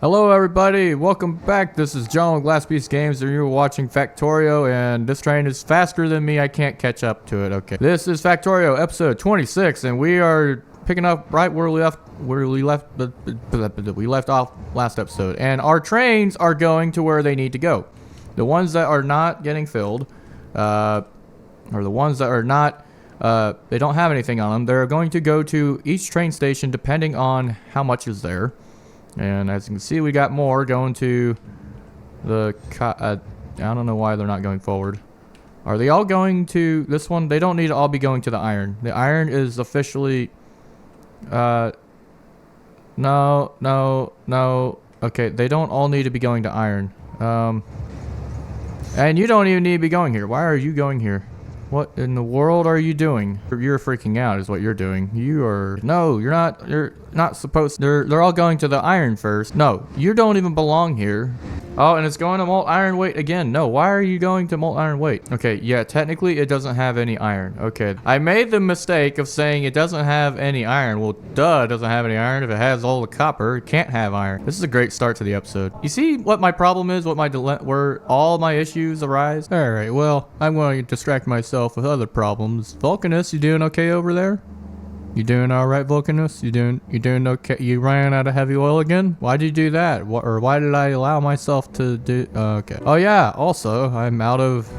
Hello everybody, welcome back. This is John with Glass Piece Games and you're watching Factorio, and this train is faster than me. I can't catch up to it. Okay. This is Factorio episode 26 and we are picking up right where we left off last episode. And our trains are going to where they need to go. The ones that are not getting filled, or the ones that are not, they don't have anything on them, they're going to go to each train station depending on how much is there. And as you can see, we got more going to the, I don't know why they're not going forward. Are they all going to this one? They don't need to all be going to the iron. The iron is officially, no. Okay, they don't all need to be going to iron. And you don't even need to be going here. Why are you going here? What in the world are you doing? You're freaking out is what you're doing. You're not supposed to. They're all going to the iron first. No, you don't even belong here. Oh, and it's going to molten iron weight again. No, why are you going to molten iron weight? Okay, yeah, technically it doesn't have any iron. Okay, I made the mistake of saying it doesn't have any iron. Well, duh, it doesn't have any iron. If it has all the copper, it can't have iron. This is a great start to the episode. You see what my problem is? Where all my issues arise? All right, well, I'm going to distract myself with other problems. Vulcanus, you doing okay over there? You doing all right, Vulcanus? You doing okay? You ran out of heavy oil again? Why did you do that? Why did I allow myself to do? Okay. Oh yeah. Also, I'm out of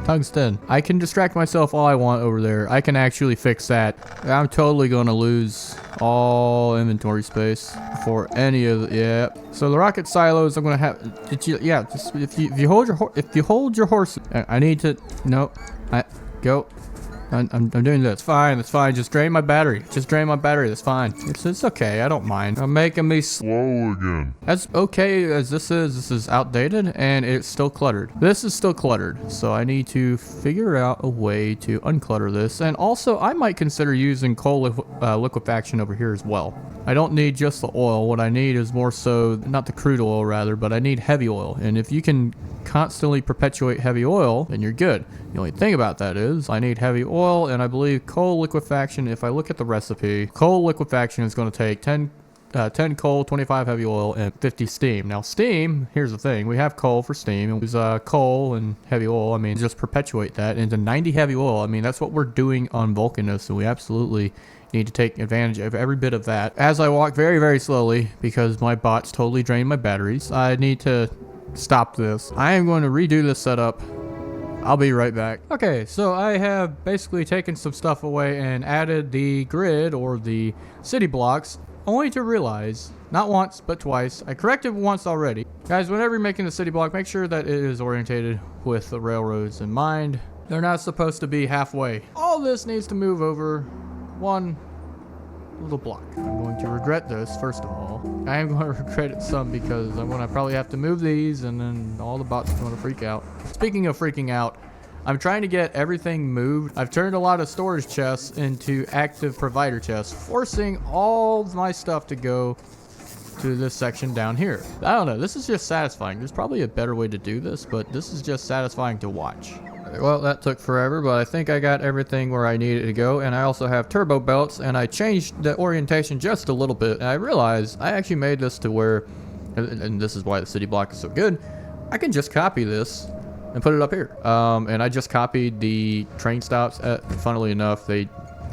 tungsten. I can distract myself all I want over there. I can actually fix that. I'm totally gonna lose all inventory space for any of the, yeah. So the rocket silos, I'm gonna have. Yeah. Just if you hold your horse. I need to. No. Go. I'm doing this. Fine, that's fine. Just drain my battery. That's fine. It's okay. I don't mind. I'm making me slow again. As okay as this is outdated and it's still cluttered. This is still cluttered. So I need to figure out a way to unclutter this. And also, I might consider using coal liquefaction over here as well. I don't need just the oil. What I need is more so, not the crude oil rather, but I need heavy oil. And if you can constantly perpetuate heavy oil, then you're good. The only thing about that is I need heavy oil, and I believe coal liquefaction, if I look at the recipe, coal liquefaction is going to take 10 coal, 25 heavy oil, and 50 steam. Now steam, here's the thing, we have coal for steam, and use coal and heavy oil. I mean, just perpetuate that into 90 heavy oil. I mean, that's what we're doing on Vulcanus, so we absolutely need to take advantage of every bit of that. As I walk very, very slowly, because my bots totally drained my batteries, I need to stop this. I am going to redo this setup. I'll be right back. Okay, so I have basically taken some stuff away and added the grid or the city blocks, only to realize, not once, but twice. I corrected once already. Guys, whenever you're making the city block, make sure that it is orientated with the railroads in mind. They're not supposed to be halfway. All this needs to move over one little block. I'm going to regret this, first of all. I am going to regret it some because I'm going to probably have to move these and then all the bots are going to freak out. Speaking of freaking out, I'm trying to get everything moved. I've turned a lot of storage chests into active provider chests, forcing all my stuff to go to this section down here. I don't know, this is just satisfying. There's probably a better way to do this, but this is just satisfying to watch. Well, that took forever, but I think I got everything where I needed to go, and I also have turbo belts, and I changed the orientation just a little bit, and I realized I actually made this to where, and this is why the city block is so good, I can just copy this and put it up here. And I just copied the train stops. Funnily enough, they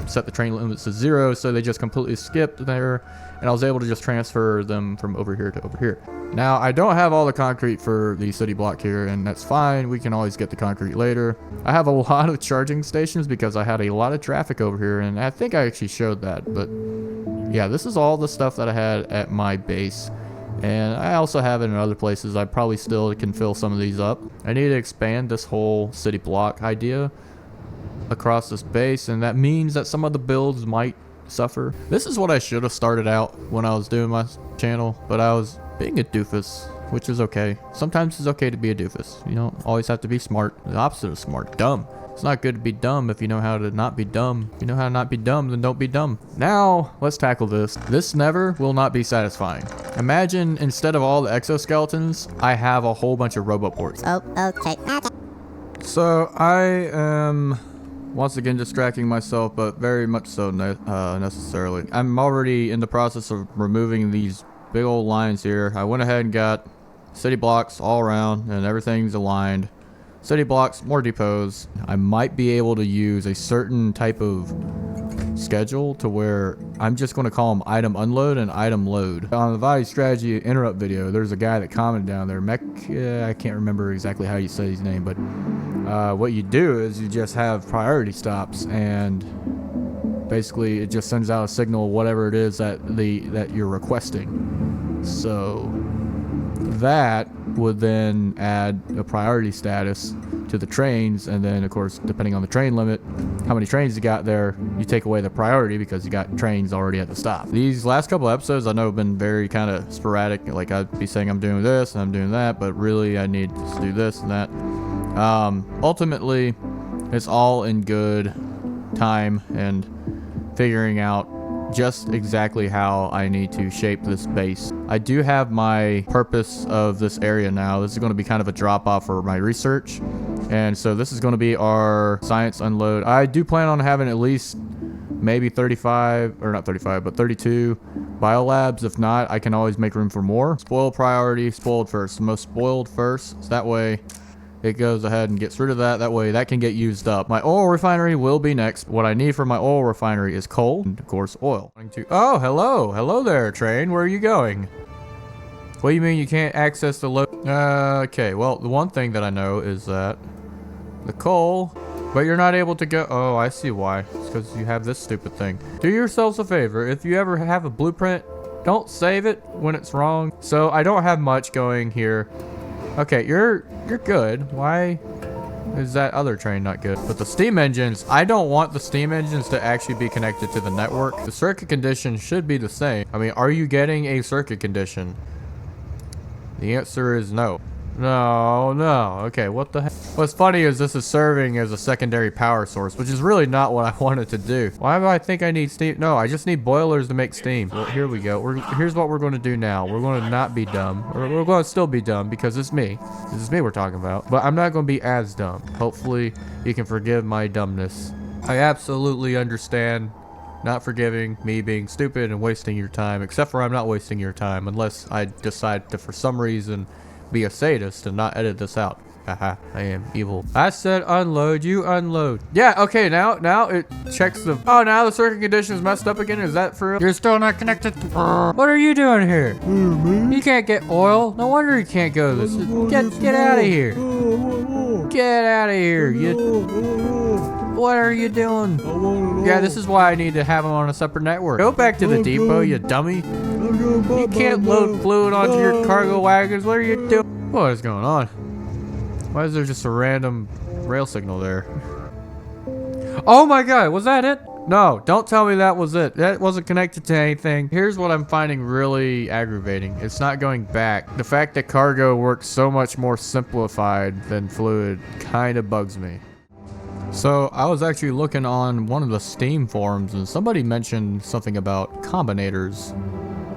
set the train limits to 0, so they just completely skipped there, and I was able to just transfer them from over here to over here. Now, I don't have all the concrete for the city block here, and that's fine. We can always get the concrete later. I have a lot of charging stations because I had a lot of traffic over here, and I think I actually showed that. But yeah, this is all the stuff that I had at my base. And I also have it in other places. I probably still can fill some of these up. I need to expand this whole city block idea across this base, and that means that some of the builds might suffer. This is what I should have started out when I was doing my channel, but I was being a doofus, which is okay. Sometimes it's okay to be a doofus. You don't always have to be smart. The opposite of smart, dumb. It's not good to be dumb if you know how to not be dumb. If you know how to not be dumb, then don't be dumb. Now, let's tackle this. This never will not be satisfying. Imagine instead of all the exoskeletons, I have a whole bunch of roboports. Oh, okay. So I am once again distracting myself, but very much so necessarily. I'm already in the process of removing these big old lines here. I went ahead and got city blocks all around and everything's aligned. City blocks, more depots. I might be able to use a certain type of schedule to where I'm just going to call them item unload and item load. On the value strategy interrupt video, there's a guy that commented down there, I can't remember exactly how you say his name, but what you do is you just have priority stops, and basically it just sends out a signal, whatever it is that you're requesting. So that would then add a priority status to the trains, and then of course, depending on the train limit, how many trains you got there, you take away the priority because you got trains already at the stop. These last couple episodes I know have been very kind of sporadic, like I'd be saying I'm doing this and I'm doing that, but really I need to do this and that. Ultimately it's all in good time and figuring out just exactly how I need to shape this base. I do have my purpose of this area now. This is going to be kind of a drop off for my research, and so this is going to be our science unload. I do plan on having at least maybe 35, or not 35, but 32 biolabs. If not, I can always make room for more. Spoiled priority, spoiled first. The most spoiled first, so that way it goes ahead and gets rid of that. That way that can get used up. My oil refinery will be next. What I need for my oil refinery is coal and of course oil. Oh, hello. Hello there, train. Where are you going? What do you mean you can't access the load? Okay, well, the one thing that I know is that the coal, but you're not able to go. Oh, I see why. It's because you have this stupid thing. Do yourselves a favor. If you ever have a blueprint, don't save it when it's wrong. So I don't have much going here. Okay, you're good. Why is that other train not good? But the steam engines, I don't want the steam engines to actually be connected to the network. The circuit condition should be the same. I mean, are you getting a circuit condition? The answer is no. No. Okay, what the heck? What's funny is this is serving as a secondary power source, which is really not what I wanted to do. Why do I think I need steam? No, I just need boilers to make steam. Well, here we go. Here's what we're going to do now. We're going to not be dumb. We're going to still be dumb because it's me. This is me we're talking about. But I'm not going to be as dumb. Hopefully, you can forgive my dumbness. I absolutely understand not forgiving me being stupid and wasting your time, except for I'm not wasting your time unless I decide to, for some reason, be a sadist and not edit this out. Haha, I am evil. I said unload, you unload. Yeah, okay, now it checks the... Oh, now the circuit condition is messed up again? Is that for real? You're still not connected to... What are you doing here? You can't get oil. No wonder you can't go to this. Get out of here. Get out of here. What are you doing? Yeah, this is why I need to have them on a separate network. Go back to the depot, you dummy. You can't load fluid onto your cargo wagons. What are you doing? What is going on? Why is there just a random rail signal there? Oh my god, was that it? No, don't tell me that was it. That wasn't connected to anything. Here's what I'm finding really aggravating. It's not going back. The fact that cargo works so much more simplified than fluid kind of bugs me. So I was actually looking on one of the Steam forums and somebody mentioned something about combinators.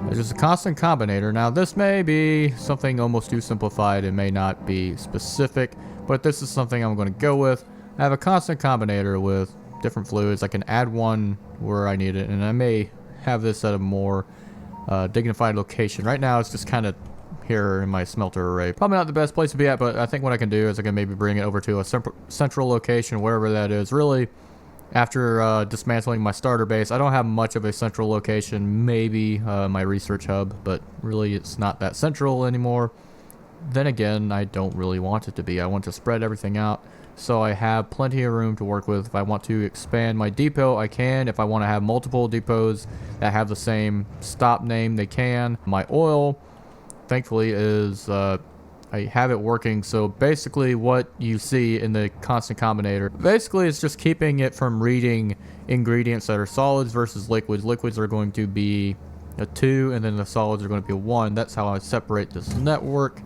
There's just a constant combinator. Now this may be something almost too simplified. It may not be specific, but this is something I'm going to go with. I have a constant combinator with different fluids. I can add one where I need it, and I may have this at a more dignified location. Right now it's just kind of here in my smelter array. Probably not the best place to be at, but I think what I can do is I can maybe bring it over to a central location, wherever that is. Really, after dismantling my starter base, I don't have much of a central location. Maybe my research hub, but really it's not that central anymore. Then again, I don't really want it to be. I want to spread everything out so I have plenty of room to work with. If I want to expand my depot, I can. If I want to have multiple depots that have the same stop name, they can. My oil, thankfully, is I have it working. So basically what you see in the constant combinator, basically it's just keeping it from reading ingredients that are solids versus liquids. Liquids are going to be a 2 and then the solids are going to be a 1. That's how I separate this network.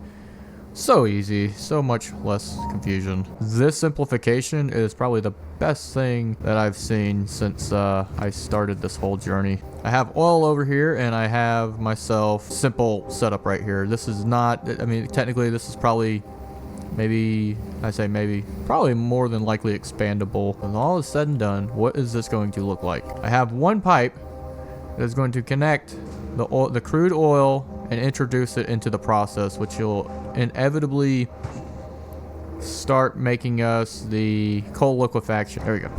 So easy, so much less confusion. This simplification is probably the best thing that I've seen since I started this whole journey. I have oil over here and I have myself simple setup right here. This is not, I mean, technically this is probably probably more than likely expandable. When all is said and done, what is this going to look like? I have one pipe that is going to connect the crude oil and introduce it into the process, which will inevitably start making us the coal liquefaction. There we go.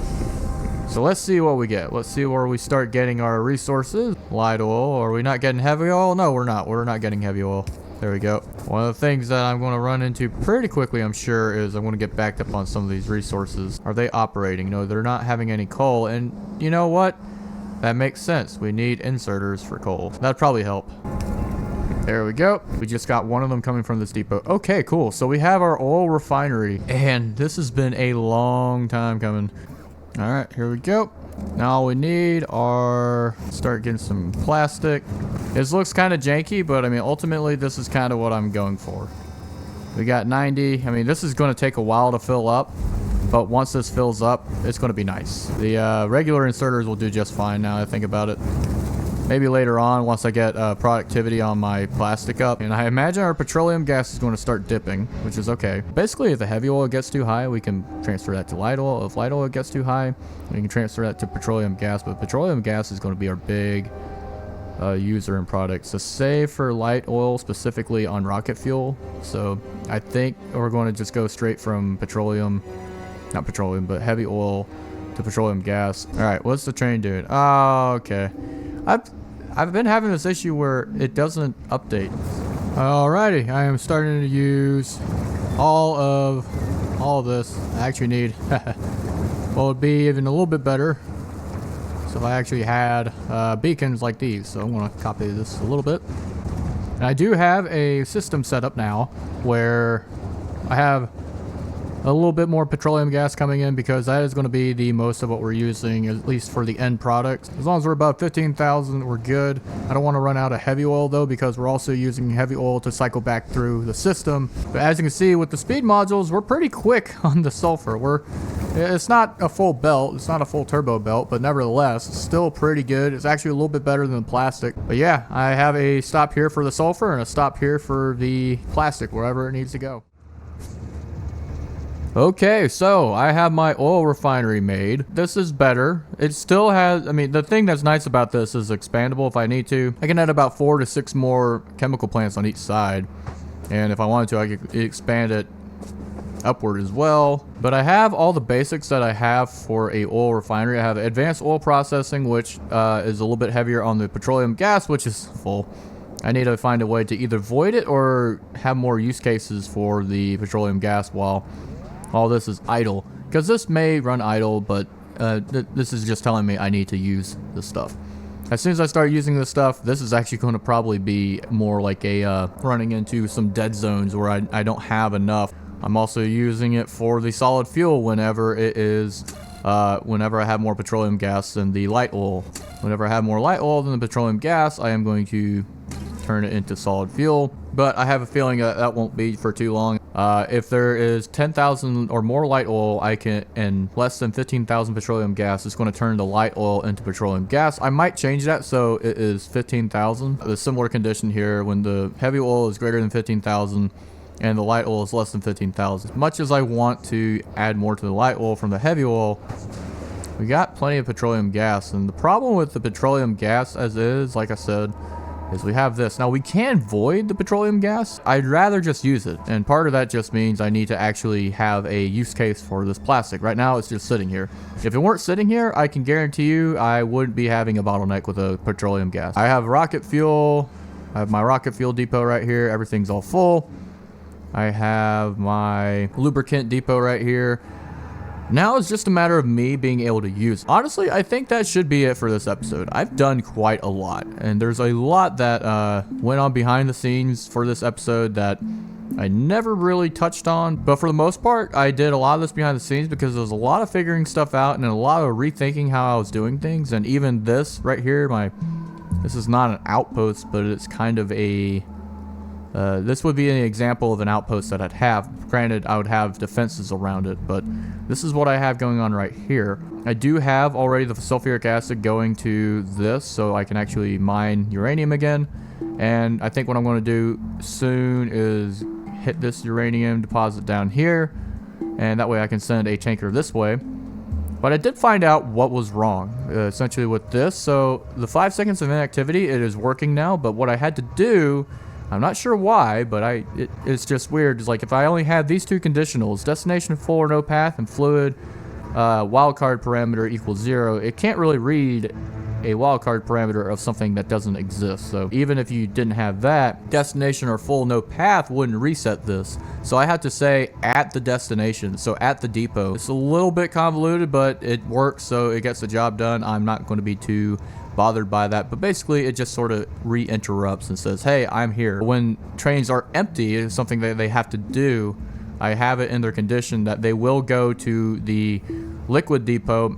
So let's see what we get. Let's see where we start getting our resources. Light oil. Are we not getting heavy oil? No, we're not. We're not getting heavy oil. There we go. One of the things that I'm going to run into pretty quickly, I'm sure, is I'm going to get backed up on some of these resources. Are they operating? No, they're not having any coal. And you know what? That makes sense. We need inserters for coal. That'd probably help. There we go. We just got one of them coming from this depot. Okay, cool. So we have our oil refinery. And this has been a long time coming. All right, here we go. Now all we need are start getting some plastic. This looks kind of janky, but I mean, ultimately this is kind of what I'm going for. We got 90. I mean, this is going to take a while to fill up, but once this fills up, it's going to be nice. The regular inserters will do just fine now I think about it. Maybe later on, once I get productivity on my plastic up. And I imagine our petroleum gas is going to start dipping, which is okay. Basically, if the heavy oil gets too high, we can transfer that to light oil. If light oil gets too high, we can transfer that to petroleum gas. But petroleum gas is going to be our big user and product. So say for light oil, specifically on rocket fuel. So I think we're going to just go straight from petroleum, not petroleum, but heavy oil to petroleum gas. All right, what's the train doing? Oh, okay. I've been having this issue where it doesn't update. Alrighty, I am starting to use all of this. I actually need well, it'd be even a little bit better so if I actually had beacons like these. So I'm gonna copy this a little bit. And I do have a system set up now where I have a little bit more petroleum gas coming in because that is going to be the most of what we're using, at least for the end product. As long as we're above 15,000, we're good. I don't want to run out of heavy oil though, because we're also using heavy oil to cycle back through the system. But as you can see with the speed modules, we're pretty quick on the sulfur. It's not a full belt, it's not a full turbo belt, but nevertheless, it's still pretty good. It's actually a little bit better than the plastic. But yeah, I have a stop here for the sulfur and a stop here for the plastic, wherever it needs to go. Okay, so I have my oil refinery made. This is better. It still has, I mean, the thing that's nice about this is expandable if I need to. I can add about 4 to 6 more chemical plants on each side. And if I wanted to, I could expand it upward as well. But I have all the basics that I have for a oil refinery. I have advanced oil processing, which is a little bit heavier on the petroleum gas, which is full. I need to find a way to either void it or have more use cases for the petroleum gas while all this is idle, because this may run idle, but this is just telling me I need to use this stuff. As soon as I start using this stuff, this is actually going to probably be more like a running into some dead zones where I don't have enough. I'm also using it for the solid fuel whenever it is, whenever I have more petroleum gas than the light oil. Whenever I have more light oil than the petroleum gas, I am going to turn it into solid fuel. But I have a feeling that won't be for too long. If there is 10,000 or more light oil, I can, and less than 15,000 petroleum gas, it's going to turn the light oil into petroleum gas. I might change that so it is 15,000. The similar condition here when the heavy oil is greater than 15,000 and the light oil is less than 15,000. As much as I want to add more to the light oil from the heavy oil, we got plenty of petroleum gas. And the problem with the petroleum gas as is, like I said, is we have this. Now we can void the petroleum gas. I'd rather just use it. And part of that just means I need to actually have a use case for this plastic. Right now it's just sitting here. If it weren't sitting here, I can guarantee you I wouldn't be having a bottleneck with a petroleum gas. I have rocket fuel. I have my rocket fuel depot right here. Everything's all full. I have my lubricant depot right here. Now it's just a matter of me being able to use it. Honestly, I think that should be it for this episode. I've done quite a lot, and there's a lot that went on behind the scenes for this episode that I never really touched on. But for the most part, I did a lot of this behind the scenes because there was a lot of figuring stuff out and a lot of rethinking how I was doing things. And even this right here, this is not an outpost, but it's kind of a... this would be an example of an outpost that I'd have. Granted, I would have defenses around it, but this is what I have going on right here. I do have already the sulfuric acid going to this, so I can actually mine uranium again. And I think what I'm going to do soon is hit this uranium deposit down here, and that way I can send a tanker this way. But I did find out what was wrong, essentially with this. So the 5 seconds of inactivity, it is working now. But what I had to do, I'm not sure why, but it's just weird. It's like if I only had these two conditionals, destination full or no path, and fluid wildcard parameter equals 0, it can't really read a wildcard parameter of something that doesn't exist. So even if you didn't have that, destination or full no path wouldn't reset this. So I had to say at the destination, so at the depot. It's a little bit convoluted, but it works, so it gets the job done. I'm not going to be too bothered by that, but basically it just sort of re-interrupts and says, hey, I'm here. When trains are empty, it's something that they have to do. I have it in their condition that they will go to the liquid depot.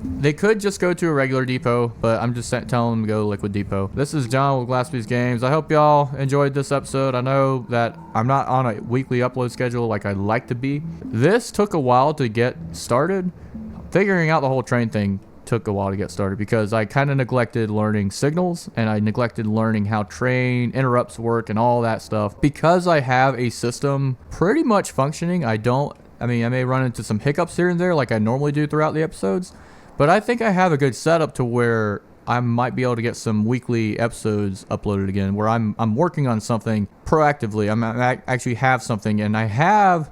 They could just go to a regular depot, but I'm just telling them to go to Liquid Depot. This is John with Glassby's Games. I hope y'all enjoyed this episode. I know that I'm not on a weekly upload schedule like I'd like to be. This took a while to get started. Figuring out the whole train thing took a while to get started because I kind of neglected learning signals and I neglected learning how train interrupts work and all that stuff. Because I have a system pretty much functioning, I may run into some hiccups here and there like I normally do throughout the episodes. But I think I have a good setup to where I might be able to get some weekly episodes uploaded again, where I'm working on something proactively. I actually have something, and I have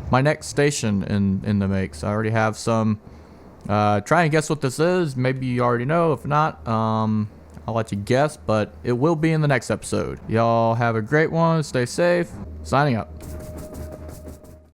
my next station in the makes. I already have some. Try and guess what this is. Maybe you already know. If not, I'll let you guess, but it will be in the next episode. Y'all have a great one. Stay safe. Signing up.